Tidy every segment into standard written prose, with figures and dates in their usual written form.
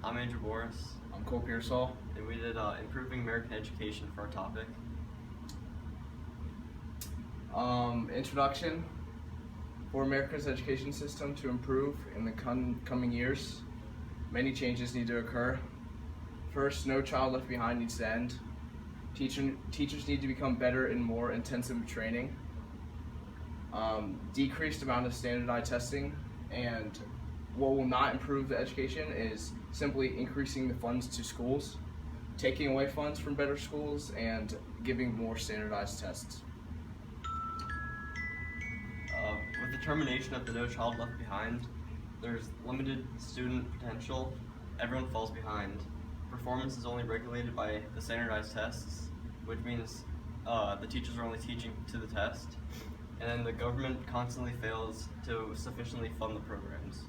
I'm Andrew Boris. I'm Cole Pearsall. And we did Improving American Education for our topic. Introduction. For America's education system to improve in the coming years, many changes need to occur. First, No Child Left Behind needs to end. Teachers need to become better in more intensive training. Decreased amount of standardized testing, and what will not improve the education is simply increasing the funds to schools, taking away funds from better schools, and giving more standardized tests. With the termination of the No Child Left Behind, there's limited student potential. Everyone falls behind. Performance is only regulated by the standardized tests, which means the teachers are only teaching to the test, and then the government constantly fails to sufficiently fund the programs.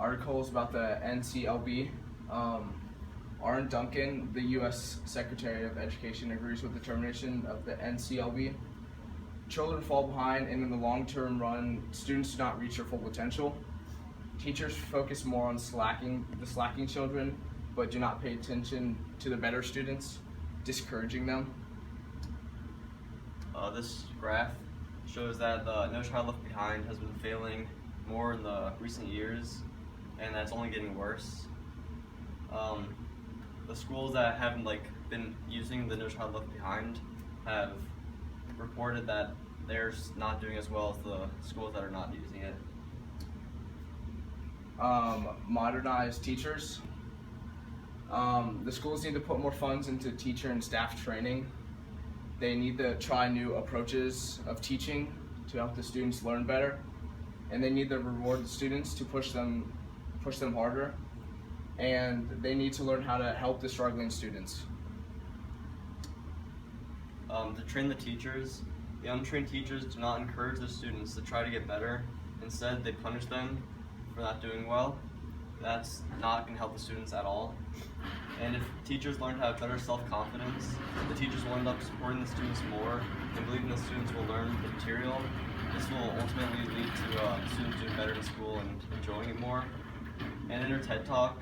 Articles about the NCLB. Aaron Duncan, the U.S. Secretary of Education, agrees with the termination of the NCLB. Children fall behind, and in the long-term run, students do not reach their full potential. Teachers focus more on the slacking children, but do not pay attention to the better students, discouraging them. This graph shows that the No Child Left Behind has been failing more in the recent years, and that's only getting worse. The schools that haven't been using the No Child Left Behind have reported that they're not doing as well as the schools that are not using it. Modernize teachers. The schools need to put more funds into teacher and staff training. They need to try new approaches of teaching to help the students learn better, and they need to reward the students to push them harder, and they need to learn how to help the struggling students. To train the teachers, the untrained teachers do not encourage the students to try to get better. Instead, they punish them for not doing well. That's not going to help the students at all. And if teachers learn to have better self-confidence, the teachers will end up supporting the students more and believing the students will learn the material. This will ultimately lead to students doing better in school and enjoying it more. And in her TED Talk,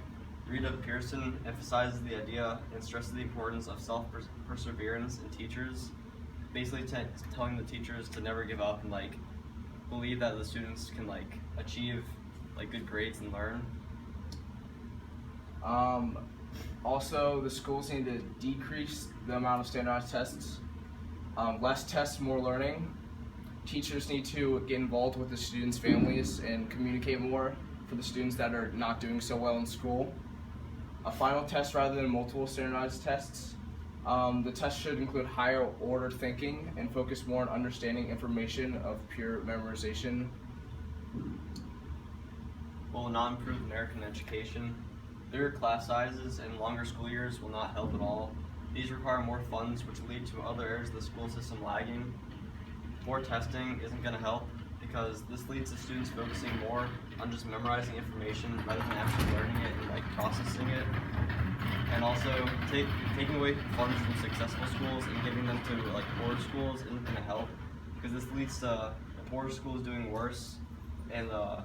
Rita Pearson emphasizes the idea and stresses the importance of self-perseverance in teachers, basically telling the teachers to never give up and believe that the students can achieve good grades and learn. Also, the schools need to decrease the amount of standardized tests. Less tests, more learning. Teachers need to get involved with the students' families and communicate more for the students that are not doing so well in school. A final test rather than multiple standardized tests. The test should include higher order thinking and focus more on understanding information of pure memorization. Will not improve American education. Bigger class sizes and longer school years will not help at all. These require more funds, which lead to other areas of the school system lagging. More testing isn't going to help because this leads to students focusing more on just memorizing information rather than actually learning it and processing it. And also, taking away funds from successful schools and giving them to poor schools isn't going to help, because this leads to the poor schools doing worse and the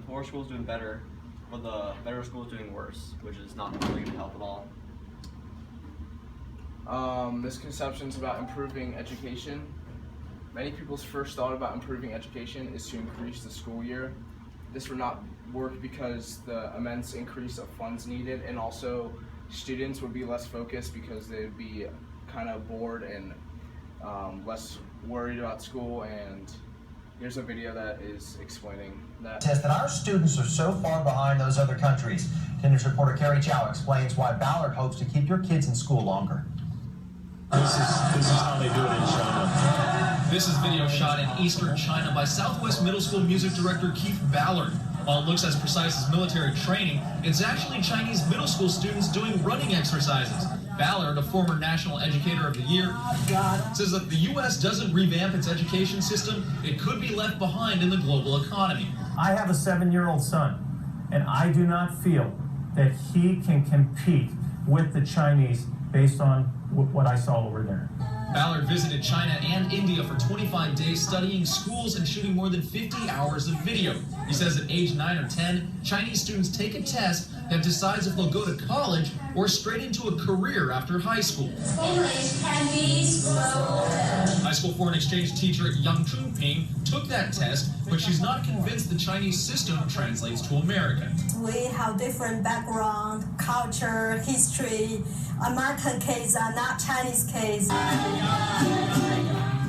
poor schools doing better, but the better schools doing worse, which is not really going to help at all. Misconceptions about improving education. Many people's first thought about improving education is to increase the school year. This would not work because the immense increase of funds needed, and also students would be less focused because they would be kind of bored and less worried about school. And here's a video that is explaining that. Says that our students are so far behind those other countries. 10 News reporter Carrie Chow explains why Ballard hopes to keep your kids in school longer. This is how they do it in China. This is video shot in eastern China by Southwest Middle School music director Keith Ballard. While it looks as precise as military training, it's actually Chinese middle school students doing running exercises. Ballard, a former National Educator of the Year, says that if the U.S. doesn't revamp its education system, it could be left behind in the global economy. I have a 7-year-old son, and I do not feel that he can compete with the Chinese based on what I saw over there. Ballard visited China and India for 25 days studying schools and shooting more than 50 hours of video. He says at age 9 or 10, Chinese students take a test that decides if they'll go to college or straight into a career after high school. English can be slow. High school foreign exchange teacher Yang Chunping took that test, but she's not convinced the Chinese system translates to American. We have different background, culture, history. American kids are not Chinese kids.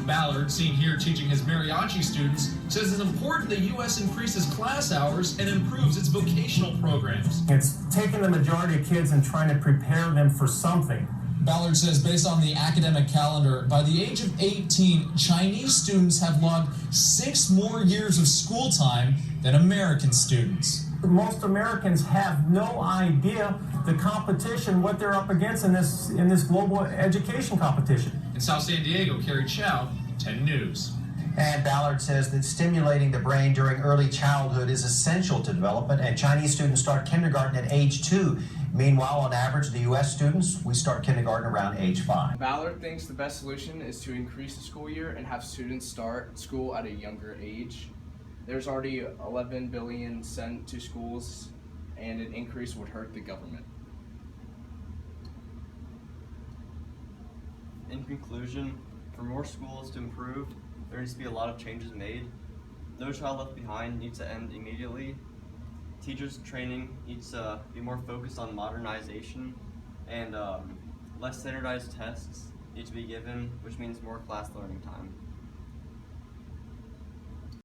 Ballard, seen here teaching his mariachi students, says it's important the U.S. increases class hours and improves its vocational programs. It's taking the majority of kids and trying to prepare them for something. Ballard says based on the academic calendar, by the age of 18, Chinese students have logged 6 more years of school time than American students. Most Americans have no idea the competition, what they're up against in this global education competition. In South San Diego, Kerry Chow, 10 News. And Ballard says that stimulating the brain during early childhood is essential to development, and Chinese students start kindergarten at age 2. Meanwhile, on average, the U.S. students, we start kindergarten around age 5. Ballard thinks the best solution is to increase the school year and have students start school at a younger age. There's already $11 billion sent to schools, and an increase would hurt the government. In conclusion, for more schools to improve, there needs to be a lot of changes made. No Child Left Behind needs to end immediately. Teachers training needs to be more focused on modernization, and less standardized tests need to be given, which means more class learning time.